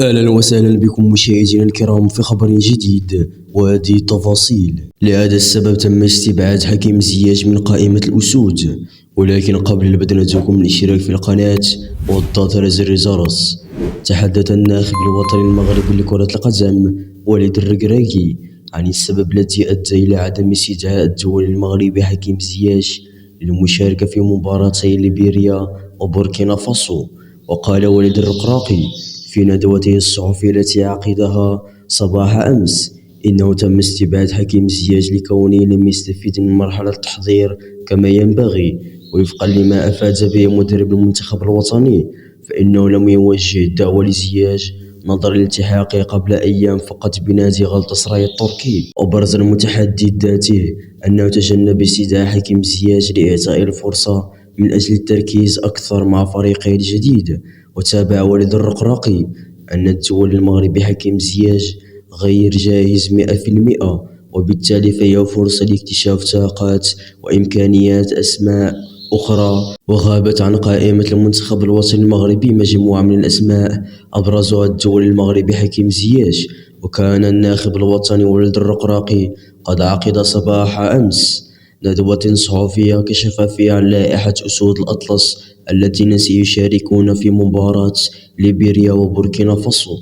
أهلا وسهلا بكم مشاهدينا الكرام في خبر جديد، وهذه التفاصيل. لهذا السبب تم استبعاد حكيم زياش من قائمة الأسود، ولكن قبل البدء ندعوكم الاشتراك في القناة والضغط على زر الجرس. تحدث الناخب الوطني المغربي لكرة القدم وليد الركراكي عن السبب الذي أدى إلى عدم استدعاء الدولي المغربي حكيم زياش للمشاركة في مباراتي ليبيريا وبوركينا فاسو. وقال وليد الركراكي في ندوته الصحفية التي عقدها صباح أمس إنه تم استبعاد حكيم زياش لكونه لم يستفيد من مرحلة التحضير كما ينبغي، وفقا لما أفاد به مدرب المنتخب الوطني فإنه لم يوجه الدعوة لزياش نظرا لالتحاقه قبل أيام فقط بنادي غلطسراي التركي. وبرز المتحدث ذاته أنه تجنب استدعاء حكيم زياش لإعطاء الفرصة من أجل التركيز أكثر مع فريقه الجديد. وتابع وليد الركراكي أن الدولي المغربي حكيم زياش غير جاهز 100%، وبالتالي فهي فرصة لاكتشاف طاقات وإمكانيات أسماء أخرى. وغابت عن قائمة المنتخب الوطني المغربي مجموعة من الأسماء أبرزها الدولي المغربي حكيم زياش. وكان الناخب الوطني وليد الركراكي قد عقد صباح أمس ندوة صحفية كشف فيها عن لائحة أسود الأطلس الذين سيشاركون في مباراة ليبيريا وبوركينا فاسو.